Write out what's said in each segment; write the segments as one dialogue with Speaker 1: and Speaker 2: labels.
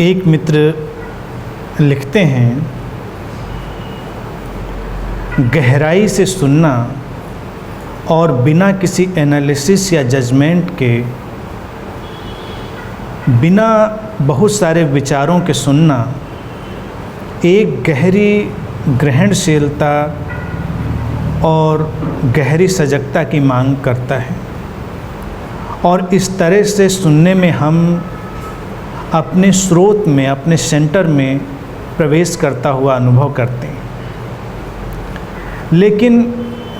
Speaker 1: एक मित्र लिखते हैं, गहराई से सुनना और बिना किसी एनालिसिस या जजमेंट के, बिना बहुत सारे विचारों के सुनना एक गहरी ग्रहणशीलता और गहरी सजगता की मांग करता है। और इस तरह से सुनने में हम अपने स्रोत में, अपने सेंटर में प्रवेश करता हुआ अनुभव करते हैं। लेकिन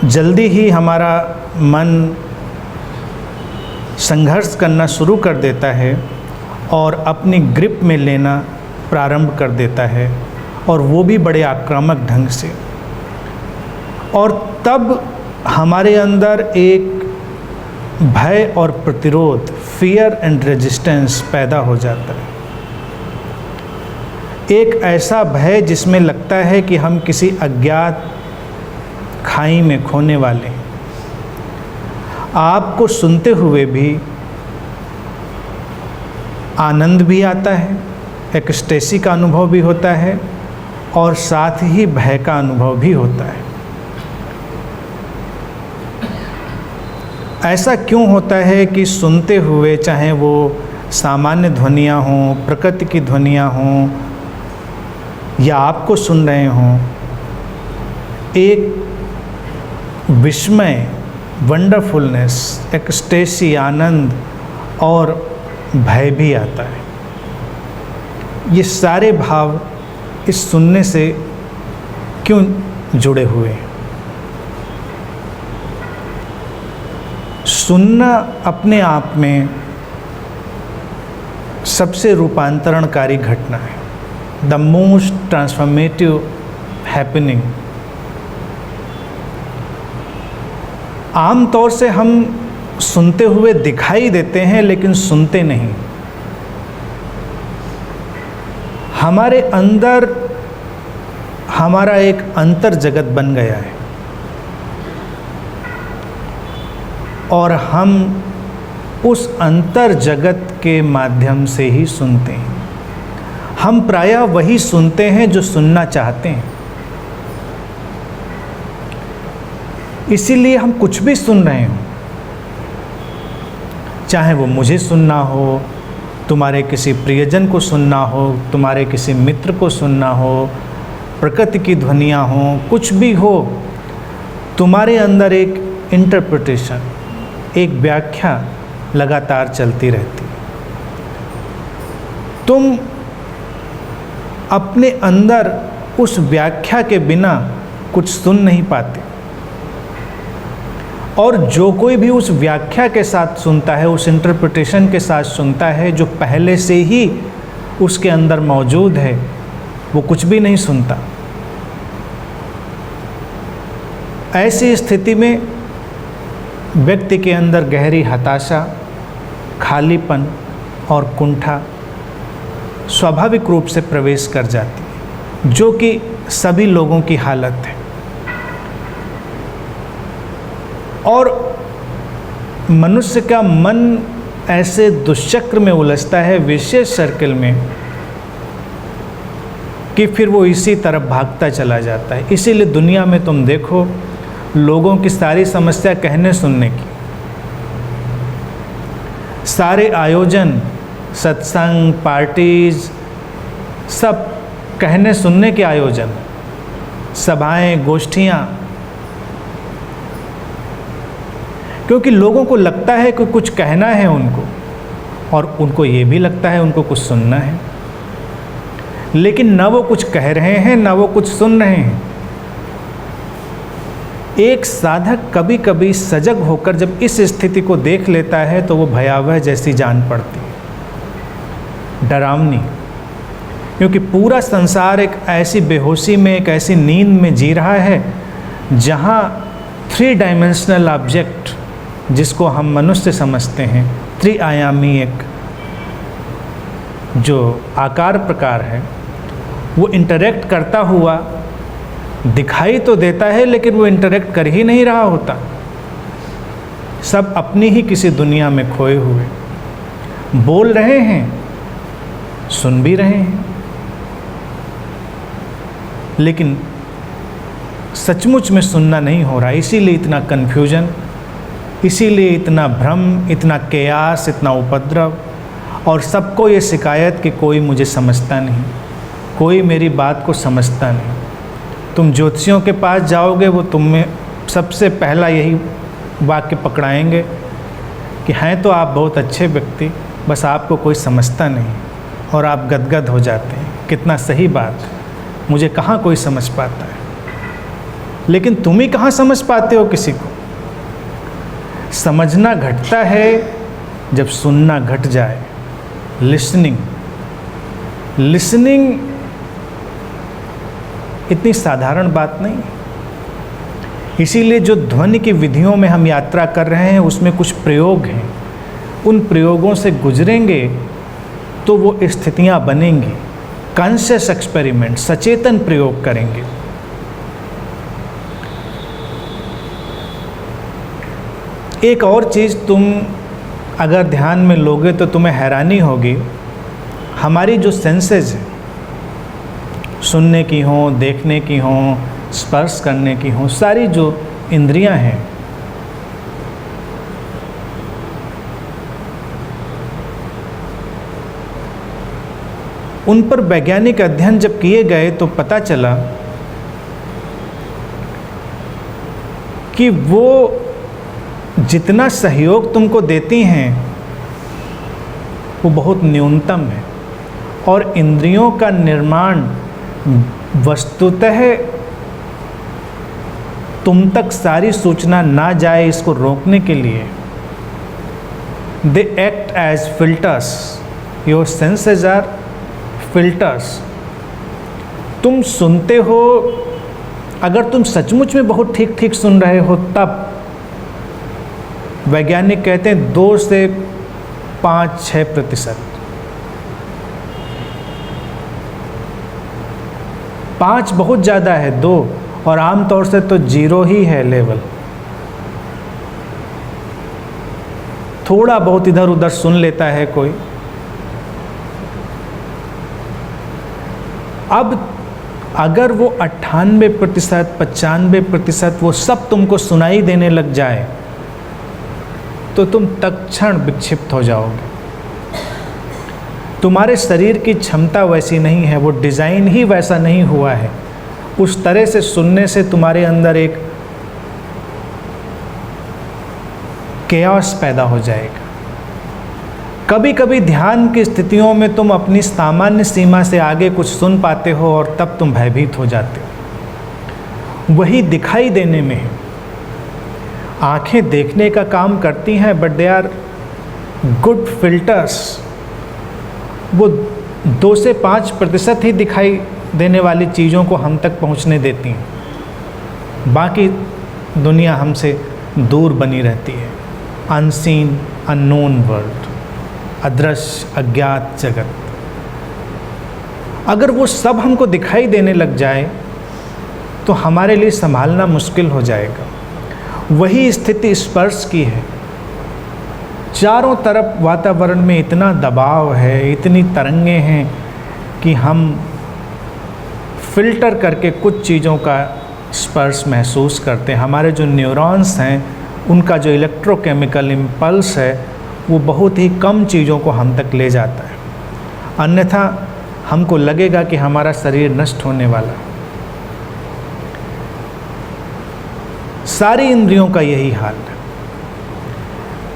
Speaker 1: जल्दी ही हमारा मन संघर्ष करना शुरू कर देता है और अपनी ग्रिप में लेना प्रारंभ कर देता है, और वो भी बड़े आक्रामक ढंग से। और तब हमारे अंदर एक भय और प्रतिरोध, फियर एंड रेजिस्टेंस पैदा हो जाता है। एक ऐसा भय जिसमें लगता है कि हम किसी अज्ञात खाई में खोने वाले हैं। आपको सुनते हुए भी आनंद भी आता है, एक्सटेसी का अनुभव भी होता है, और साथ ही भय का अनुभव भी होता है। ऐसा क्यों होता है कि सुनते हुए, चाहे वो सामान्य ध्वनियाँ हों, प्रकृति की ध्वनियाँ हों, या आपको सुन रहे हों, एक विस्मय, वंडरफुलनेस, एक्सटेसी, आनंद और भय भी आता है। ये सारे भाव इस सुनने से क्यों जुड़े हुए हैं? सुनना अपने आप में सबसे रूपांतरणकारी घटना है, द मोस्ट ट्रांसफॉर्मेटिव हैपनिंग। आमतौर से हम सुनते हुए दिखाई देते हैं, लेकिन सुनते नहीं। हमारे अंदर हमारा एक अंतर जगत बन गया है, और हम उस अंतर जगत के माध्यम से ही सुनते हैं। हम प्रायः वही सुनते हैं जो सुनना चाहते हैं। इसीलिए हम कुछ भी सुन रहे हों, चाहे वो मुझे सुनना हो, तुम्हारे किसी प्रियजन को सुनना हो, तुम्हारे किसी मित्र को सुनना हो, प्रकृति की ध्वनियाँ हों, कुछ भी हो, तुम्हारे अंदर एक इंटरप्रिटेशन, एक व्याख्या लगातार चलती रहती है। तुम अपने अंदर उस व्याख्या के बिना कुछ सुन नहीं पाते, और जो कोई भी उस व्याख्या के साथ सुनता है, उस इंटरप्रिटेशन के साथ सुनता है जो पहले से ही उसके अंदर मौजूद है, वो कुछ भी नहीं सुनता। ऐसी स्थिति में व्यक्ति के अंदर गहरी हताशा, खालीपन और कुंठा स्वाभाविक रूप से प्रवेश कर जाती है, जो कि सभी लोगों की हालत है। और मनुष्य का मन ऐसे दुष्चक्र में उलझता है, विशेष सर्कल में, कि फिर वो इसी तरफ भागता चला जाता है। इसीलिए दुनिया में तुम देखो, लोगों की सारी समस्या कहने सुनने की, सारे आयोजन, सत्संग, पार्टीज, सब कहने सुनने के आयोजन, सभाएं, गोष्ठियाँ, क्योंकि लोगों को लगता है कि कुछ कहना है उनको, और उनको ये भी लगता है उनको कुछ सुनना है, लेकिन ना वो कुछ कह रहे हैं, ना वो कुछ सुन रहे हैं। एक साधक कभी कभी सजग होकर जब इस स्थिति को देख लेता है तो वो भयावह जैसी जान पड़ती है, डरावनी, क्योंकि पूरा संसार एक ऐसी बेहोशी में, एक ऐसी नींद में जी रहा है जहाँ 3 डायमेंशनल ऑब्जेक्ट, जिसको हम मनुष्य समझते हैं, 3 आयामी एक जो आकार प्रकार है, वो इंटरेक्ट करता हुआ दिखाई तो देता है, लेकिन वो इंटरेक्ट कर ही नहीं रहा होता। सब अपनी ही किसी दुनिया में खोए हुए बोल रहे हैं, सुन भी रहे हैं, लेकिन सचमुच में सुनना नहीं हो रहा। इसीलिए इतना कन्फ्यूजन, इसीलिए इतना भ्रम, इतना केयास, इतना उपद्रव, और सबको ये शिकायत कि कोई मुझे समझता नहीं, कोई मेरी बात को समझता नहीं। तुम ज्योतिषियों के पास जाओगे, वो तुम्हें सबसे पहला यही वाक्य पकड़ाएंगे कि हैं तो आप बहुत अच्छे व्यक्ति, बस आपको कोई समझता नहीं, और आप गदगद हो जाते हैं। कितना सही बात है, मुझे कहाँ कोई समझ पाता है। लेकिन तुम ही कहाँ समझ पाते हो किसी को। समझना घटता है जब सुनना घट जाए। लिसनिंग इतनी साधारण बात नहीं। इसीलिए जो ध्वनि की विधियों में हम यात्रा कर रहे हैं उसमें कुछ प्रयोग हैं, उन प्रयोगों से गुजरेंगे तो वो स्थितियां बनेंगी। कॉन्शियस एक्सपेरिमेंट, सचेतन प्रयोग करेंगे। एक और चीज़ तुम अगर ध्यान में लोगे तो तुम्हें हैरानी होगी। हमारी जो सेंसेस हैं, सुनने की हों, देखने की हों, स्पर्श करने की हों, सारी जो इंद्रियां हैं, उन पर वैज्ञानिक अध्ययन जब किए गए तो पता चला कि वो जितना सहयोग तुमको देती हैं वो बहुत न्यूनतम है, और इंद्रियों का निर्माण वस्तुतः तुम तक सारी सूचना ना जाए इसको रोकने के लिए they act as filters. Your senses are filters. तुम सुनते हो, अगर तुम सचमुच में बहुत ठीक ठीक सुन रहे हो तब वैज्ञानिक कहते हैं 2 से 5-6%। 5 बहुत ज़्यादा है, 2 और आमतौर से तो 0 ही है लेवल। थोड़ा बहुत इधर उधर सुन लेता है कोई। अब अगर वो 98%, 95% वो सब तुमको सुनाई देने लग जाए तो तुम तत्क्षण विक्षिप्त हो जाओगे। तुम्हारे शरीर की क्षमता वैसी नहीं है, वो डिज़ाइन ही वैसा नहीं हुआ है। उस तरह से सुनने से तुम्हारे अंदर एक केओस पैदा हो जाएगा। कभी कभी ध्यान की स्थितियों में तुम अपनी सामान्य सीमा से आगे कुछ सुन पाते हो और तब तुम भयभीत हो जाते हो। वही दिखाई देने में है। आँखें देखने का काम करती हैं, but they are good filters. वो 2 से 5% ही दिखाई देने वाली चीज़ों को हम तक पहुंचने देती हैं। बाकी दुनिया हमसे दूर बनी रहती है। अनसीन, अननोन वर्ल्ड, अदृश्य, अज्ञात जगत। अगर वो सब हमको दिखाई देने लग जाए तो हमारे लिए संभालना मुश्किल हो जाएगा। वही स्थिति स्पर्श की है। चारों तरफ वातावरण में इतना दबाव है, इतनी तरंगें हैं कि हम फिल्टर करके कुछ चीज़ों का स्पर्श महसूस करते हैं। हमारे जो न्यूरॉन्स हैं उनका जो इलेक्ट्रोकेमिकल इम्पल्स है वो बहुत ही कम चीज़ों को हम तक ले जाता है, अन्यथा हमको लगेगा कि हमारा शरीर नष्ट होने वाला है। सारी इंद्रियों का यही हाल है।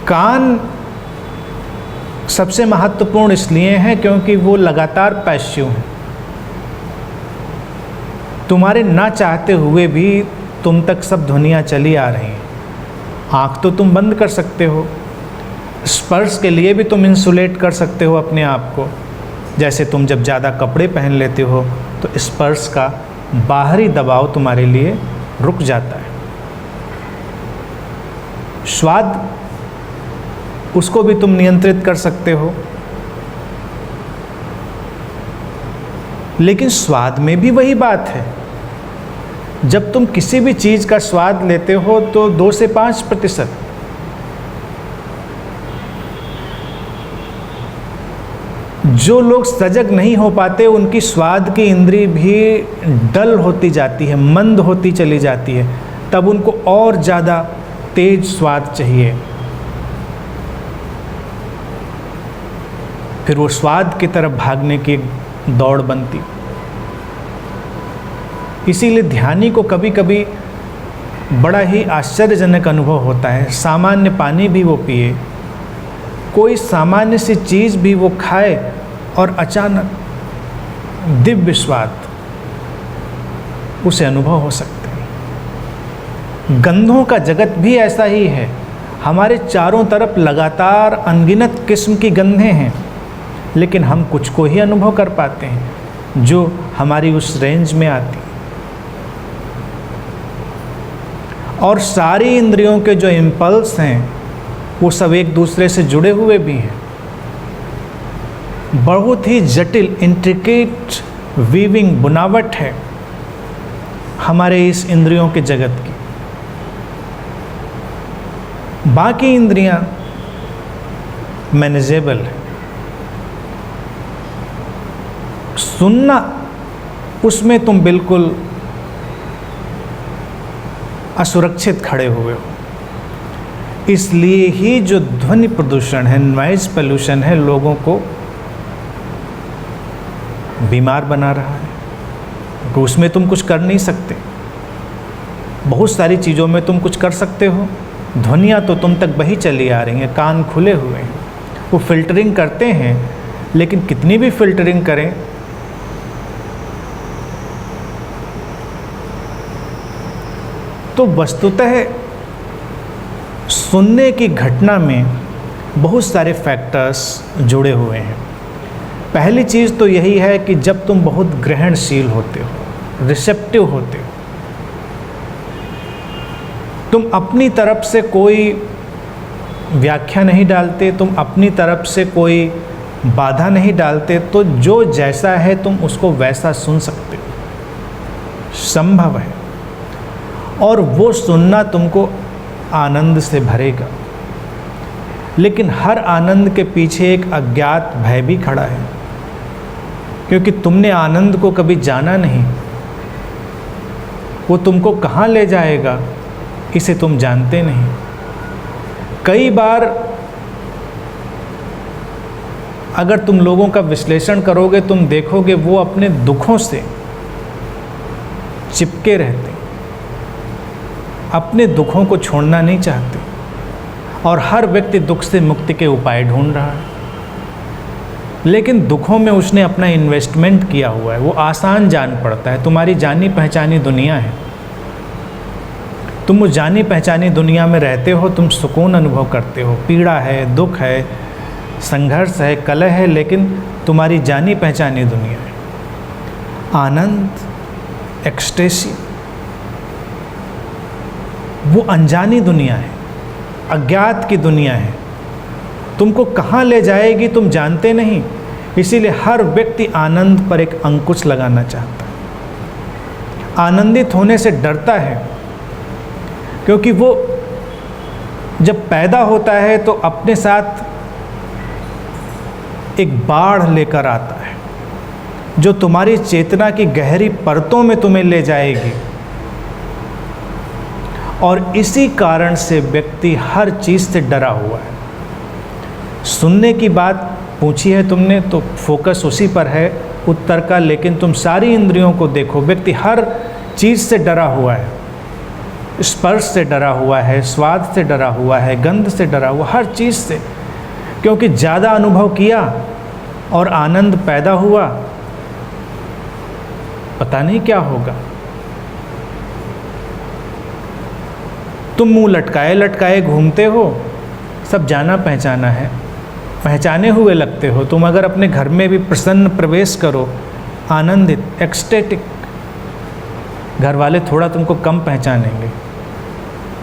Speaker 1: कान सबसे महत्वपूर्ण इसलिए हैं क्योंकि वो लगातार पैसिव हैं। तुम्हारे ना चाहते हुए भी तुम तक सब ध्वनियाँ चली आ रही हैं। आँख तो तुम बंद कर सकते हो, स्पर्श के लिए भी तुम इंसुलेट कर सकते हो अपने आप को। जैसे तुम जब ज़्यादा कपड़े पहन लेते हो तो स्पर्श का बाहरी दबाव तुम्हारे लिए रुक जाता है। स्वाद, उसको भी तुम नियंत्रित कर सकते हो, लेकिन स्वाद में भी वही बात है। जब तुम किसी भी चीज़ का स्वाद लेते हो तो 2 से 5%। जो लोग सजग नहीं हो पाते उनकी स्वाद की इंद्री भी डल होती जाती है, मंद होती चली जाती है, तब उनको और ज़्यादा तेज स्वाद चाहिए। फिर वो स्वाद की तरफ भागने की दौड़ बनती। इसीलिए ध्यानी को कभी कभी बड़ा ही आश्चर्यजनक अनुभव होता है। सामान्य पानी भी वो पिए, कोई सामान्य सी चीज़ भी वो खाए और अचानक दिव्य स्वाद उसे अनुभव हो सकते हैं। गंधों का जगत भी ऐसा ही है। हमारे चारों तरफ लगातार अनगिनत किस्म की गंधें हैं, लेकिन हम कुछ को ही अनुभव कर पाते हैं जो हमारी उस रेंज में आती। और सारी इंद्रियों के जो इम्पल्स हैं वो सब एक दूसरे से जुड़े हुए भी हैं। बहुत ही जटिल इंट्रिकेट वीविंग बुनावट है हमारे इस इंद्रियों के जगत की। बाकी इंद्रियां मैनेजेबल है। सुनना, उसमें तुम बिल्कुल असुरक्षित खड़े हुए हो। इसलिए ही जो ध्वनि प्रदूषण है, नॉइज पोल्यूशन है, लोगों को बीमार बना रहा है। तो उसमें तुम कुछ कर नहीं सकते। बहुत सारी चीज़ों में तुम कुछ कर सकते हो। ध्वनियाँ तो तुम तक बही चली आ रही हैं, कान खुले हुए हैं, वो फिल्टरिंग करते हैं, लेकिन कितनी भी फिल्टरिंग करें तो वस्तुतः सुनने की घटना में बहुत सारे फैक्टर्स जुड़े हुए हैं। पहली चीज़ तो यही है कि जब तुम बहुत ग्रहणशील होते हो, रिसेप्टिव होते हो, तुम अपनी तरफ से कोई व्याख्या नहीं डालते, तुम अपनी तरफ से कोई बाधा नहीं डालते, तो जो जैसा है तुम उसको वैसा सुन सकते हो, संभव है। और वो सुनना तुमको आनंद से भरेगा। लेकिन हर आनंद के पीछे एक अज्ञात भय भी खड़ा है, क्योंकि तुमने आनंद को कभी जाना नहीं। वो तुमको कहाँ ले जाएगा इसे तुम जानते नहीं। कई बार अगर तुम लोगों का विश्लेषण करोगे, तुम देखोगे वो अपने दुखों से चिपके रहते, अपने दुखों को छोड़ना नहीं चाहते, और हर व्यक्ति दुख से मुक्ति के उपाय ढूंढ रहा है। लेकिन दुखों में उसने अपना इन्वेस्टमेंट किया हुआ है, वो आसान जान पड़ता है। तुम्हारी जानी पहचानी दुनिया है, तुम उस जानी पहचानी दुनिया में रहते हो, तुम सुकून अनुभव करते हो। पीड़ा है, दुख है, संघर्ष है, कलह है, लेकिन तुम्हारी जानी पहचानी दुनिया है। आनंद, एक्सटेसी, वो अनजानी दुनिया है, अज्ञात की दुनिया है। तुमको कहाँ ले जाएगी तुम जानते नहीं। इसीलिए हर व्यक्ति आनंद पर एक अंकुश लगाना चाहता है, आनंदित होने से डरता है, क्योंकि वो जब पैदा होता है तो अपने साथ एक बाढ़ लेकर आता है जो तुम्हारी चेतना की गहरी परतों में तुम्हें ले जाएगी। और इसी कारण से व्यक्ति हर चीज़ से डरा हुआ है। सुनने की बात पूछी है तुमने तो फोकस उसी पर है उत्तर का, लेकिन तुम सारी इंद्रियों को देखो, व्यक्ति हर चीज़ से डरा हुआ है। स्पर्श से डरा हुआ है, स्वाद से डरा हुआ है, गंध से डरा हुआ, हर चीज़ से, क्योंकि ज़्यादा अनुभव किया और आनंद पैदा हुआ, पता नहीं क्या होगा। तुम मुंह लटकाए लटकाए घूमते हो, सब जाना पहचाना है, पहचाने हुए लगते हो। तुम अगर अपने घर में भी प्रसन्न प्रवेश करो, आनंदित, एक्सटेटिक, घर वाले थोड़ा तुमको कम पहचानेंगे,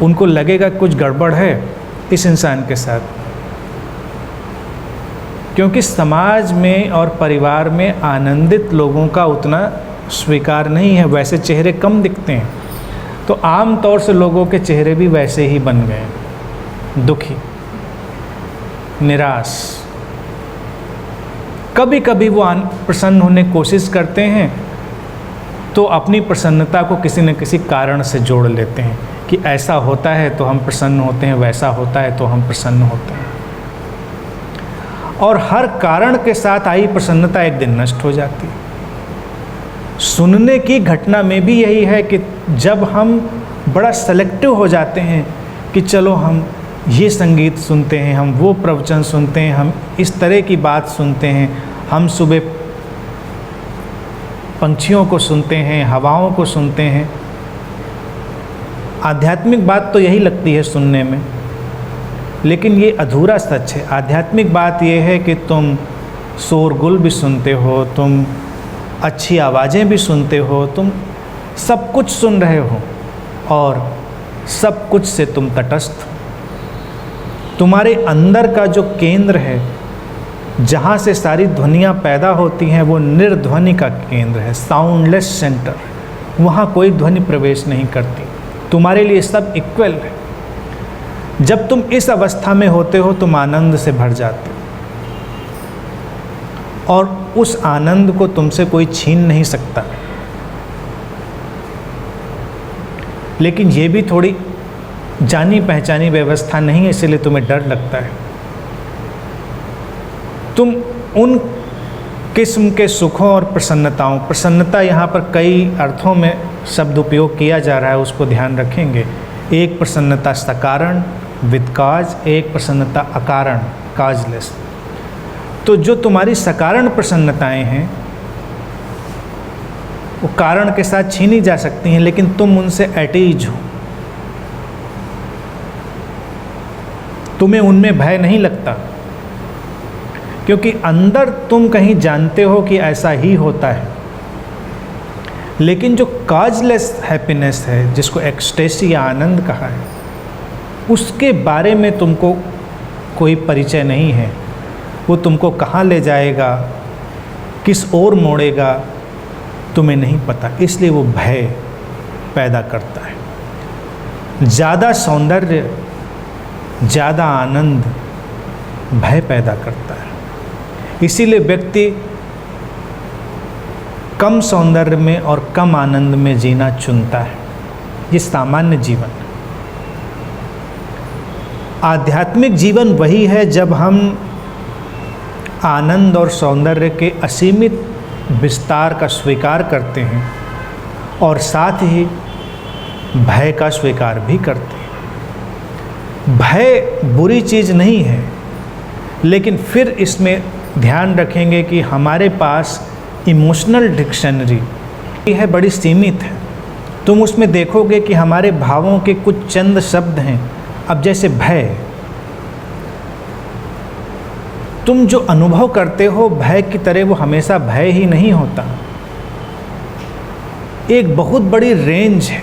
Speaker 1: उनको लगेगा कुछ गड़बड़ है इस इंसान के साथ, क्योंकि समाज में और परिवार में आनंदित लोगों का उतना स्वीकार नहीं है। वैसे चेहरे कम दिखते हैं, तो आम तौर से लोगों के चेहरे भी वैसे ही बन गए, दुखी, निराश, कभी कभी वो प्रसन्न होने की कोशिश करते हैं तो अपनी प्रसन्नता को किसी न किसी कारण से जोड़ लेते हैं कि ऐसा होता है तो हम प्रसन्न होते हैं, वैसा होता है तो हम प्रसन्न होते हैं। और हर कारण के साथ आई प्रसन्नता एक दिन नष्ट हो जाती है। सुनने की घटना में भी यही है कि जब हम बड़ा सेलेक्टिव हो जाते हैं कि चलो हम ये संगीत सुनते हैं, हम वो प्रवचन सुनते हैं, हम इस तरह की बात सुनते हैं, हम सुबह पंछियों को सुनते हैं, हवाओं को सुनते हैं। आध्यात्मिक बात तो यही लगती है सुनने में, लेकिन ये अधूरा सच है। आध्यात्मिक बात ये है कि तुम शोरगुल भी सुनते हो, तुम अच्छी आवाज़ें भी सुनते हो, तुम सब कुछ सुन रहे हो और सब कुछ से तुम तटस्थ। तुम्हारे अंदर का जो केंद्र है, जहाँ से सारी ध्वनियाँ पैदा होती हैं, वो निर्ध्वनि का केंद्र है, साउंडलेस सेंटर। वहाँ कोई ध्वनि प्रवेश नहीं करती। तुम्हारे लिए सब इक्वल है। जब तुम इस अवस्था में होते हो तुम आनंद से भर जाते हो और उस आनंद को तुमसे कोई छीन नहीं सकता। लेकिन ये भी थोड़ी जानी पहचानी व्यवस्था नहीं है, इसलिए तुम्हें डर लगता है। तुम उन किस्म के सुखों और प्रसन्नताओं, प्रसन्नता यहाँ पर कई अर्थों में शब्द उपयोग किया जा रहा है, उसको ध्यान रखेंगे। एक प्रसन्नता सकारण विद काज, एक प्रसन्नता अकारण काजलेस। तो जो तुम्हारी सकारण प्रसन्नताएं हैं वो कारण के साथ छीनी जा सकती हैं, लेकिन तुम उनसे एटीज हो, तुम्हें उनमें भय नहीं लगता, क्योंकि अंदर तुम कहीं जानते हो कि ऐसा ही होता है। लेकिन जो काजलेस हैप्पीनेस है, जिसको एक्सटेसी या आनंद कहा है, उसके बारे में तुमको कोई परिचय नहीं है। वो तुमको कहाँ ले जाएगा, किस ओर मोड़ेगा, तुम्हें नहीं पता। इसलिए वो भय पैदा करता है। ज़्यादा सौंदर्य, ज़्यादा आनंद भय पैदा करता है। इसीलिए व्यक्ति कम सौंदर्य में और कम आनंद में जीना चुनता है। ये सामान्य जीवन। आध्यात्मिक जीवन वही है जब हम आनंद और सौंदर्य के असीमित विस्तार का स्वीकार करते हैं और साथ ही भय का स्वीकार भी करते हैं। भय बुरी चीज़ नहीं है, लेकिन फिर इसमें ध्यान रखेंगे कि हमारे पास इमोशनल डिक्शनरी है, बड़ी सीमित है। तुम उसमें देखोगे कि हमारे भावों के कुछ चंद शब्द हैं। अब जैसे भय, तुम जो अनुभव करते हो भय की तरह, वो हमेशा भय ही नहीं होता। एक बहुत बड़ी रेंज है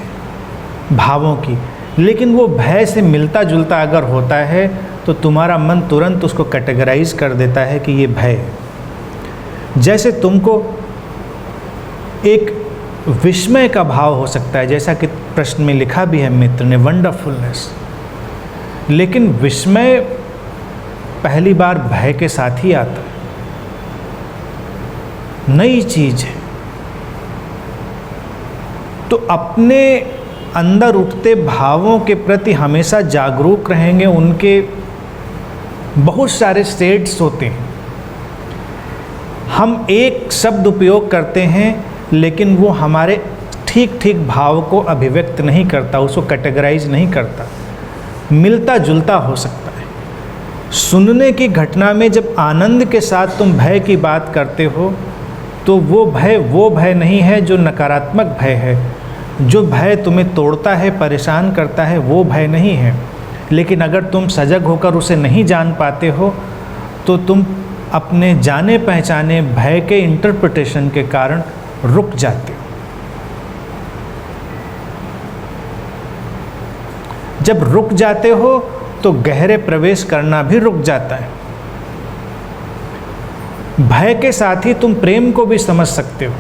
Speaker 1: भावों की, लेकिन वो भय से मिलता जुलता अगर होता है तो तुम्हारा मन तुरंत उसको कैटेगराइज कर देता है कि ये भय है। जैसे तुमको एक विस्मय का भाव हो सकता है, जैसा कि प्रश्न में लिखा भी है मित्र ने, वंडरफुलनेस। लेकिन विस्मय पहली बार भय के साथ ही आता है, नई चीज़ है। तो अपने अंदर उठते भावों के प्रति हमेशा जागरूक रहेंगे। उनके बहुत सारे शेड्स होते हैं। हम एक शब्द उपयोग करते हैं, लेकिन वो हमारे ठीक ठीक भाव को अभिव्यक्त नहीं करता, उसको कैटेगराइज नहीं करता, मिलता जुलता हो सकता है। सुनने की घटना में जब आनंद के साथ तुम भय की बात करते हो, तो वो भय नहीं है जो नकारात्मक भय है। जो भय तुम्हें तोड़ता है, परेशान करता है, वो भय नहीं है। लेकिन अगर तुम सजग होकर उसे नहीं जान पाते हो, तो तुम अपने जाने पहचाने भय के इंटरप्रिटेशन के कारण रुक जाते हो। जब रुक जाते हो तो गहरे प्रवेश करना भी रुक जाता है। भय के साथ ही तुम प्रेम को भी समझ सकते हो,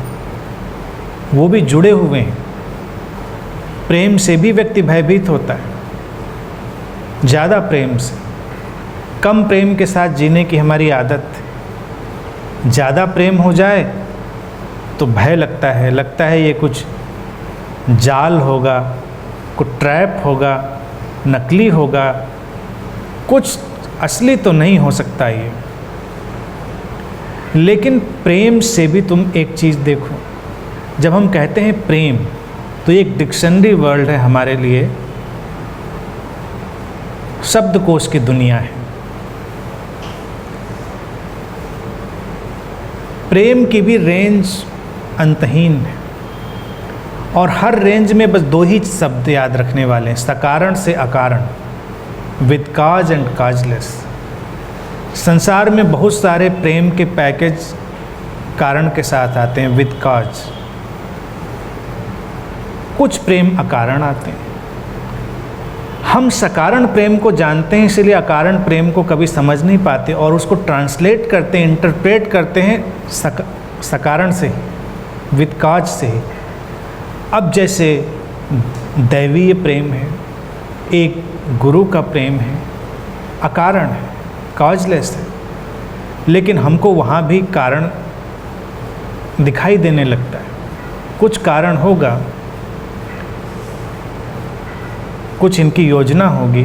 Speaker 1: वो भी जुड़े हुए हैं। प्रेम से भी व्यक्ति भयभीत होता है, ज़्यादा प्रेम से। कम प्रेम के साथ जीने की हमारी आदत है, ज़्यादा प्रेम हो जाए तो भय लगता है ये कुछ जाल होगा, कुछ ट्रैप होगा, नकली होगा, कुछ असली तो नहीं हो सकता ये। लेकिन प्रेम से भी तुम एक चीज़ देखो, जब हम कहते हैं प्रेम तो ये एक डिक्शनरी वर्ड है हमारे लिए, शब्दकोश की दुनिया है। प्रेम की भी रेंज अंतहीन है और हर रेंज में बस 2 ही शब्द याद रखने वाले हैं, सकारण से अकारण, विद काज एंड काजलेस। संसार में बहुत सारे प्रेम के पैकेज कारण के साथ आते हैं, विद काज। कुछ प्रेम अकारण आते हैं। हम सकारण प्रेम को जानते हैं, इसलिए अकारण प्रेम को कभी समझ नहीं पाते और उसको ट्रांसलेट करते हैं, इंटरप्रेट करते हैं सकारण से ही, विद काज से ही। अब जैसे दैवीय प्रेम है, एक गुरु का प्रेम है, अकारण है, काजलेस है, लेकिन हमको वहाँ भी कारण दिखाई देने लगता है। कुछ कारण होगा, कुछ इनकी योजना होगी,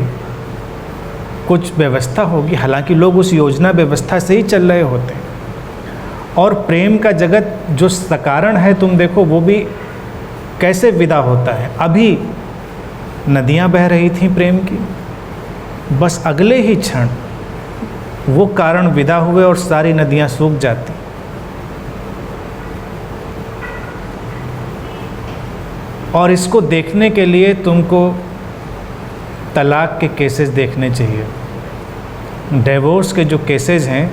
Speaker 1: कुछ व्यवस्था होगी, हालांकि लोग उस योजना व्यवस्था से ही चल रहे होते हैं। और प्रेम का जगत जो सकारण है, तुम देखो वो भी कैसे विदा होता है। अभी नदियां बह रही थीं प्रेम की, बस अगले ही क्षण वो कारण विदा हुए और सारी नदियां सूख जाती। और इसको देखने के लिए तुमको तलाक के केसेस देखने चाहिए। डिवोर्स के जो केसेस हैं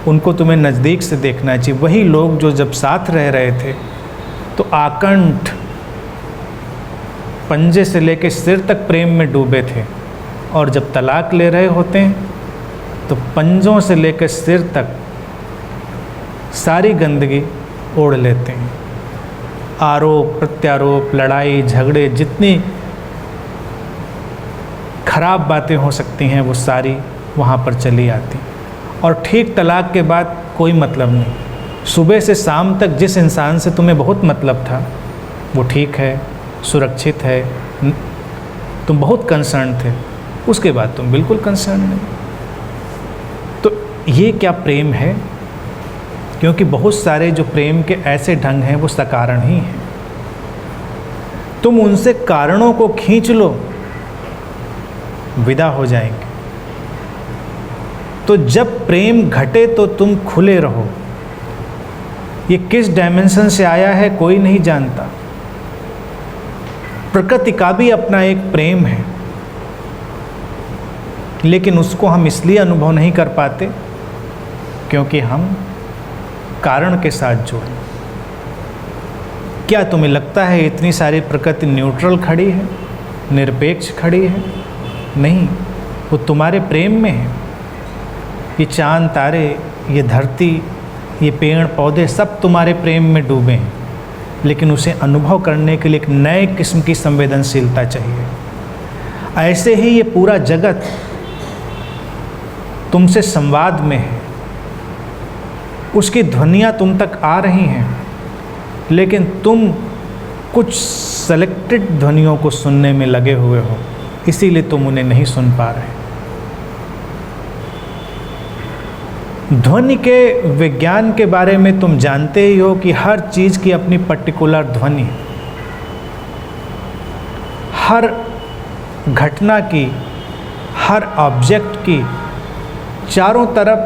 Speaker 1: उनको तुम्हें नज़दीक से देखना चाहिए। वही लोग जो जब साथ रह रहे थे तो आकंठ पंजे से लेकर सिर तक प्रेम में डूबे थे, और जब तलाक ले रहे होते हैं तो पंजों से लेकर सिर तक सारी गंदगी ओढ़ लेते हैं। आरोप प्रत्यारोप, लड़ाई झगड़े, जितनी खराब बातें हो सकती हैं वो सारी वहाँ पर चली आती। और ठीक तलाक के बाद कोई मतलब नहीं। सुबह से शाम तक जिस इंसान से तुम्हें बहुत मतलब था वो ठीक है, सुरक्षित है, तुम बहुत कंसर्न थे, उसके बाद तुम बिल्कुल कंसर्न नहीं। तो ये क्या प्रेम है? क्योंकि बहुत सारे जो प्रेम के ऐसे ढंग हैं वो सकारण ही हैं। तुम उनसे कारणों को खींच लो, विदा हो जाएंगे। तो जब प्रेम घटे तो तुम खुले रहो। ये किस डायमेंशन से आया है कोई नहीं जानता। प्रकृति का भी अपना एक प्रेम है, लेकिन उसको हम इसलिए अनुभव नहीं कर पाते क्योंकि हम कारण के साथ जुड़े। क्या तुम्हें लगता है इतनी सारी प्रकृति न्यूट्रल खड़ी है, निरपेक्ष खड़ी है? नहीं, वो तुम्हारे प्रेम में है। ये चांद तारे, ये धरती, ये पेड़ पौधे सब तुम्हारे प्रेम में डूबे हैं, लेकिन उसे अनुभव करने के लिए एक नए किस्म की संवेदनशीलता चाहिए। ऐसे ही ये पूरा जगत तुमसे संवाद में है, उसकी ध्वनियाँ तुम तक आ रही हैं, लेकिन तुम कुछ सेलेक्टेड ध्वनियों को सुनने में लगे हुए हो, इसीलिए तुम उन्हें नहीं सुन पा रहे। ध्वनि के विज्ञान के बारे में तुम जानते ही हो कि हर चीज़ की अपनी पर्टिकुलर ध्वनि, हर घटना की, हर ऑब्जेक्ट की, चारों तरफ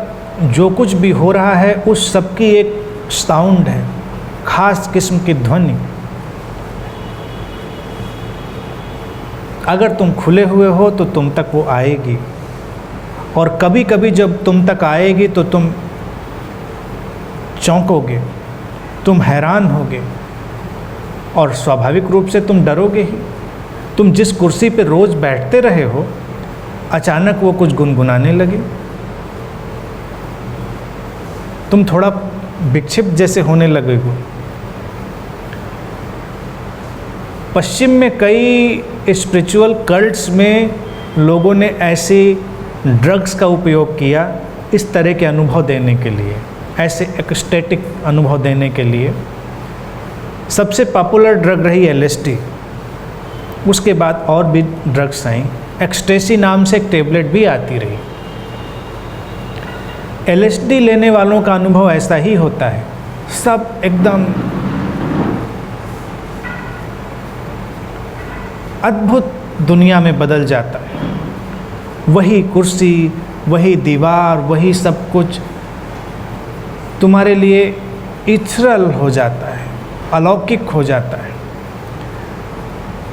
Speaker 1: जो कुछ भी हो रहा है उस सब की एक साउंड है, खास किस्म की ध्वनि। अगर तुम खुले हुए हो तो तुम तक वो आएगी, और कभी कभी जब तुम तक आएगी तो तुम चौंकोगे, तुम हैरान होगे, और स्वाभाविक रूप से तुम डरोगे ही। तुम जिस कुर्सी पे रोज़ बैठते रहे हो, अचानक वो कुछ गुनगुनाने लगे, तुम थोड़ा विक्षिप्त जैसे होने लगे हो। पश्चिम में कई स्पिरिचुअल कल्ट्स में लोगों ने ऐसी ड्रग्स का उपयोग किया इस तरह के अनुभव देने के लिए। ऐसे एक्सटेटिक अनुभव देने के लिए। सबसे पॉपुलर ड्रग रही LSD, उसके बाद और भी ड्रग्स आई। एक्सटेसी नाम से एक टेबलेट भी आती रही। LSD लेने वालों का अनुभव ऐसा ही होता है, सब एकदम अद्भुत दुनिया में बदल जाता है। वही कुर्सी, वही दीवार, वही सब कुछ तुम्हारे लिए इथरल हो जाता है, अलौकिक हो जाता है।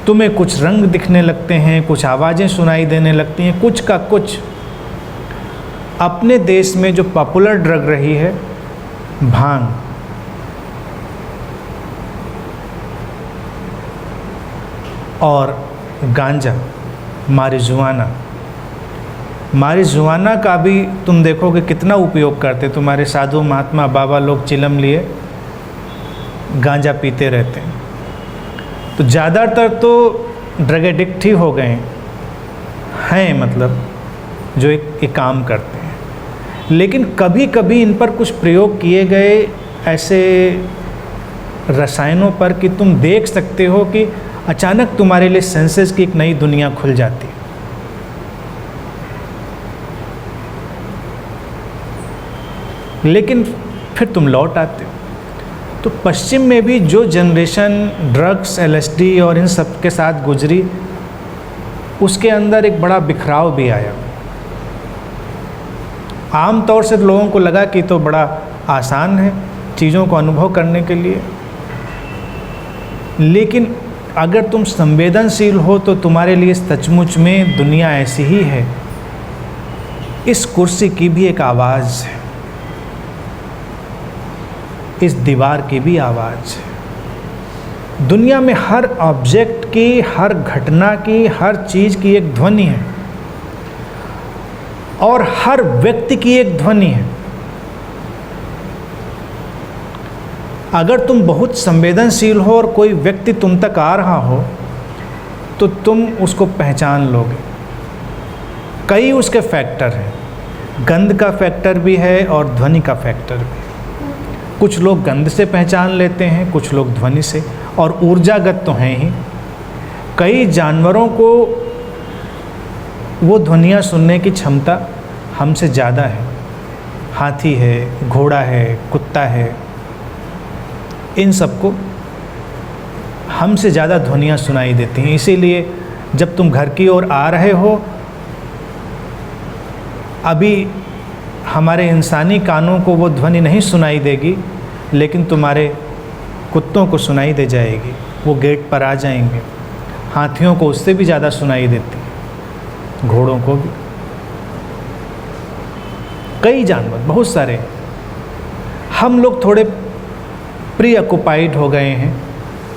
Speaker 1: तुम्हें कुछ रंग दिखने लगते हैं, कुछ आवाज़ें सुनाई देने लगती हैं, कुछ का कुछ। अपने देश में जो पॉपुलर ड्रग रही है भांग, और गांजा, मारिजुआना का भी तुम देखोगे कितना उपयोग करते। तुम्हारे साधु महात्मा बाबा लोग चिलम लिए गांजा पीते रहते हैं। तो ज़्यादातर तो ड्रग एडिक्ट ही हो गए हैं, मतलब जो एक काम करते हैं। लेकिन कभी कभी इन पर कुछ प्रयोग किए गए ऐसे रसायनों पर कि तुम देख सकते हो कि अचानक तुम्हारे लिए सेंसेस की एक नई दुनिया खुल जाती है। लेकिन फिर तुम लौट आते हो। तो पश्चिम में भी जो जनरेशन ड्रग्स, LSD और इन सब के साथ गुजरी, उसके अंदर एक बड़ा बिखराव भी आया। आम तौर से लोगों को लगा कि तो बड़ा आसान है चीज़ों को अनुभव करने के लिए, लेकिन अगर तुम संवेदनशील हो तो तुम्हारे लिए सचमुच में दुनिया ऐसी ही है। इस कुर्सी की भी एक आवाज़ है, इस दीवार की भी आवाज़ है। दुनिया में हर ऑब्जेक्ट की, हर घटना की, हर चीज़ की एक ध्वनि है, और हर व्यक्ति की एक ध्वनि है। अगर तुम बहुत संवेदनशील हो और कोई व्यक्ति तुम तक आ रहा हो तो तुम उसको पहचान लोगे। कई उसके फैक्टर हैं, गंध का फैक्टर भी है और ध्वनि का फैक्टर भी। कुछ लोग गंध से पहचान लेते हैं, कुछ लोग ध्वनि से, और ऊर्जागत तो हैं ही। कई जानवरों को वो ध्वनियाँ सुनने की क्षमता हमसे ज़्यादा है। हाथी है, घोड़ा है, कुत्ता है, इन सबको हमसे ज़्यादा ध्वनियाँ सुनाई देती हैं। इसीलिए जब तुम घर की ओर आ रहे हो, अभी हमारे इंसानी कानों को वो ध्वनि नहीं सुनाई देगी, लेकिन तुम्हारे कुत्तों को सुनाई दे जाएगी। वो गेट पर आ जाएंगे। हाथियों को उससे भी ज़्यादा सुनाई देती है, घोड़ों को भी। कई जानवर, बहुत सारे। हम लोग थोड़े प्रीऑक्युपाइड हो गए हैं,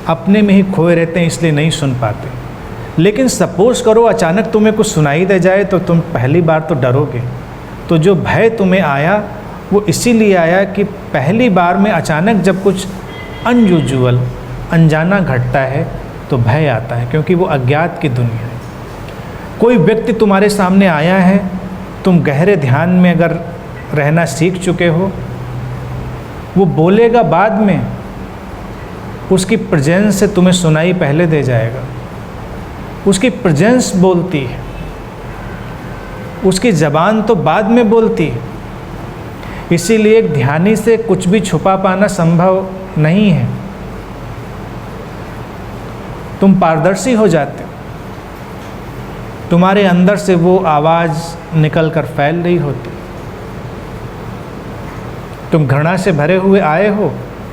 Speaker 1: अपने में ही खोए रहते हैं, इसलिए नहीं सुन पाते। लेकिन सपोज़ करो अचानक तुम्हें कुछ सुनाई दे जाए तो तुम पहली बार तो डरोगे। तो जो भय तुम्हें आया वो इसीलिए आया कि पहली बार में अचानक जब कुछ अनयूजुअल, अनजाना घटता है तो भय आता है, क्योंकि वो अज्ञात की दुनिया है। कोई व्यक्ति तुम्हारे सामने आया है, तुम गहरे ध्यान में अगर रहना सीख चुके हो, वो बोलेगा बाद में, उसकी प्रेजेंस से तुम्हें सुनाई पहले दे जाएगा। उसकी प्रेजेंस बोलती है, उसकी ज़बान तो बाद में बोलती है। इसीलिए एक ध्यानी से कुछ भी छुपा पाना संभव नहीं है। तुम पारदर्शी हो जाते हो, तुम्हारे अंदर से वो आवाज़ निकल कर फैल रही होती। तुम घृणा से भरे हुए आए हो,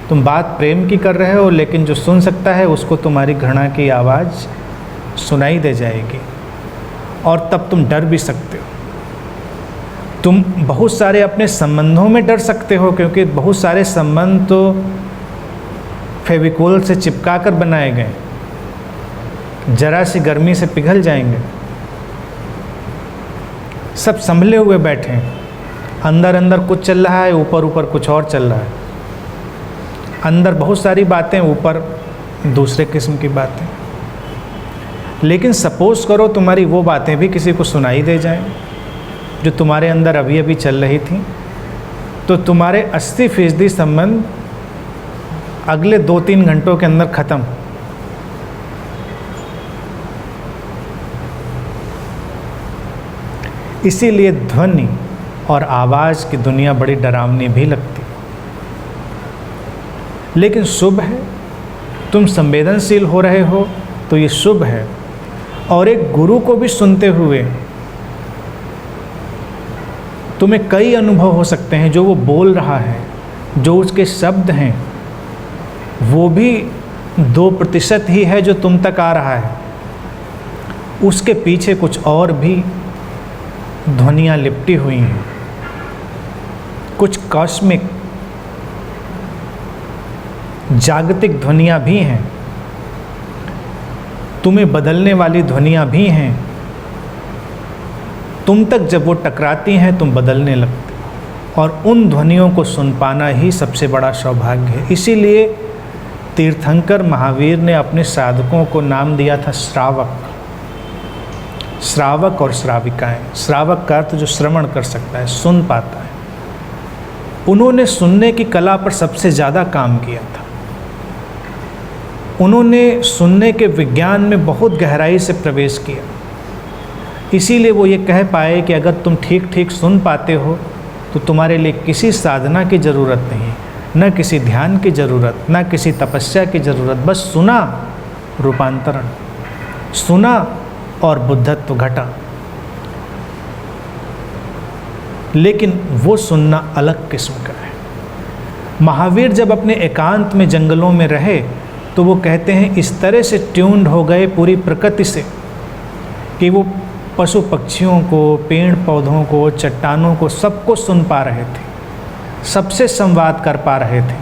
Speaker 1: तुम बात प्रेम की कर रहे हो, लेकिन जो सुन सकता है उसको तुम्हारी घृणा की आवाज़ सुनाई दे जाएगी, और तब तुम डर भी सकते हो। तुम बहुत सारे अपने संबंधों में डर सकते हो, क्योंकि बहुत सारे संबंध तो फेविकोल से चिपका कर बनाए गए, जरा सी गर्मी से पिघल जाएंगे। सब संभले हुए बैठे हैं, अंदर अंदर कुछ चल रहा है, ऊपर ऊपर कुछ और चल रहा है। अंदर बहुत सारी बातें, ऊपर दूसरे किस्म की बातें। लेकिन सपोज़ करो तुम्हारी वो बातें भी किसी को सुनाई दे जाएं जो तुम्हारे अंदर अभी अभी चल रही थी, तो तुम्हारे 80% संबंध अगले 2-3 घंटों के अंदर खत्म। इसीलिए ध्वनि और आवाज़ की दुनिया बड़ी डरावनी भी लगती, लेकिन शुभ है। तुम संवेदनशील हो रहे हो तो ये शुभ है। और एक गुरु को भी सुनते हुए तुम्हें कई अनुभव हो सकते हैं। जो वो बोल रहा है, जो उसके शब्द हैं, वो भी 2% ही है जो तुम तक आ रहा है। उसके पीछे कुछ और भी ध्वनियाँ लिपटी हुई हैं, कुछ कॉस्मिक जागतिक ध्वनियाँ भी हैं, तुम्हें बदलने वाली ध्वनियाँ भी हैं। तुम तक जब वो टकराती हैं तुम बदलने लगते हो, और उन ध्वनियों को सुन पाना ही सबसे बड़ा सौभाग्य है। इसीलिए तीर्थंकर महावीर ने अपने साधकों को नाम दिया था श्रावक। श्रावक और श्राविकाएं। श्रावक का अर्थ जो श्रवण कर सकता है, सुन पाता है। उन्होंने सुनने की कला पर सबसे ज़्यादा काम किया था। उन्होंने सुनने के विज्ञान में बहुत गहराई से प्रवेश किया। इसीलिए वो ये कह पाए कि अगर तुम ठीक ठीक सुन पाते हो तो तुम्हारे लिए किसी साधना की ज़रूरत नहीं, न किसी ध्यान की ज़रूरत, न किसी तपस्या की ज़रूरत। बस सुना, रूपांतरण, सुना और बुद्धत्व घटा। लेकिन वो सुनना अलग किस्म का है। महावीर जब अपने एकांत में जंगलों में रहे तो वो कहते हैं इस तरह से ट्यून्ड हो गए पूरी प्रकृति से कि वो पशु पक्षियों को, पेड़ पौधों को, चट्टानों को, सबको सुन पा रहे थे, सबसे संवाद कर पा रहे थे।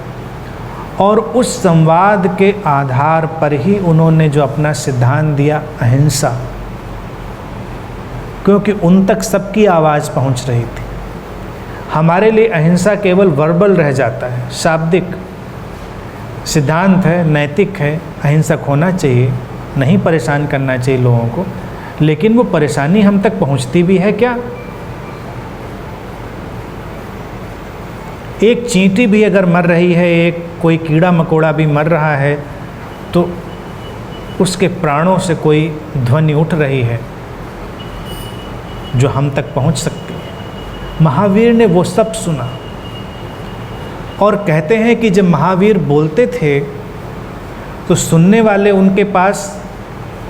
Speaker 1: और उस संवाद के आधार पर ही उन्होंने जो अपना सिद्धांत दिया, अहिंसा, क्योंकि उन तक सबकी आवाज़ पहुंच रही थी। हमारे लिए अहिंसा केवल वर्बल रह जाता है, शाब्दिक सिद्धांत है, नैतिक है, अहिंसक होना चाहिए, नहीं परेशान करना चाहिए लोगों को। लेकिन वो परेशानी हम तक पहुंचती भी है क्या? एक चींटी भी अगर मर रही है, एक कोई कीड़ा मकोड़ा भी मर रहा है, तो उसके प्राणों से कोई ध्वनि उठ रही है जो हम तक पहुंच सकती है। महावीर ने वो सब सुना। और कहते हैं कि जब महावीर बोलते थे तो सुनने वाले उनके पास,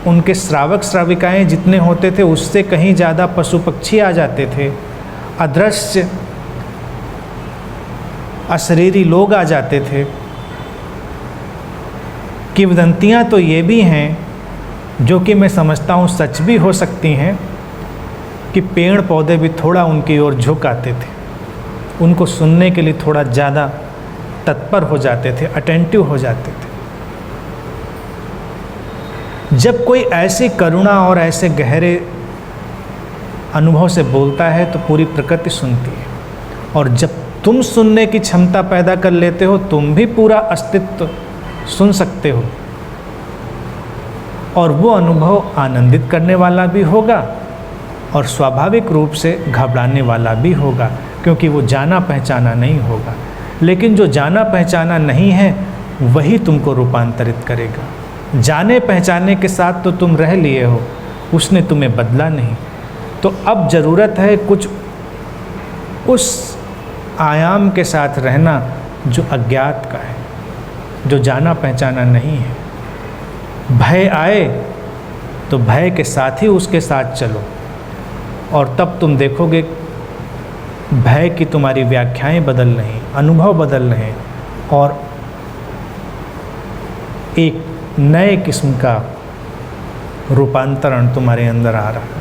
Speaker 1: उनके श्रावक श्राविकाएं जितने होते थे उससे कहीं ज़्यादा पशु पक्षी आ जाते थे, अदृश्य अशरीरी लोग आ जाते थे। किंवदंतियाँ तो ये भी हैं, जो कि मैं समझता हूँ सच भी हो सकती हैं, कि पेड़ पौधे भी थोड़ा उनकी ओर झुक आते थे, उनको सुनने के लिए थोड़ा ज़्यादा तत्पर हो जाते थे, अटेंटिव हो जाते थे। जब कोई ऐसी करुणा और ऐसे गहरे अनुभव से बोलता है तो पूरी प्रकृति सुनती है। और जब तुम सुनने की क्षमता पैदा कर लेते हो, तुम भी पूरा अस्तित्व सुन सकते हो। और वो अनुभव आनंदित करने वाला भी होगा और स्वाभाविक रूप से घबराने वाला भी होगा, क्योंकि वो जाना पहचाना नहीं होगा। लेकिन जो जाना पहचाना नहीं है वही तुमको रूपांतरित करेगा। जाने पहचाने के साथ तो तुम रह लिए हो, उसने तुम्हें बदला नहीं। तो अब ज़रूरत है कुछ उस आयाम के साथ रहना जो अज्ञात का है, जो जाना पहचाना नहीं है। भय आए तो भय के साथ ही उसके साथ चलो, और तब तुम देखोगे भय की तुम्हारी व्याख्याएं बदल रही, अनुभव बदल रहे, और एक नए किस्म का रूपांतरण तुम्हारे अंदर आ रहा है।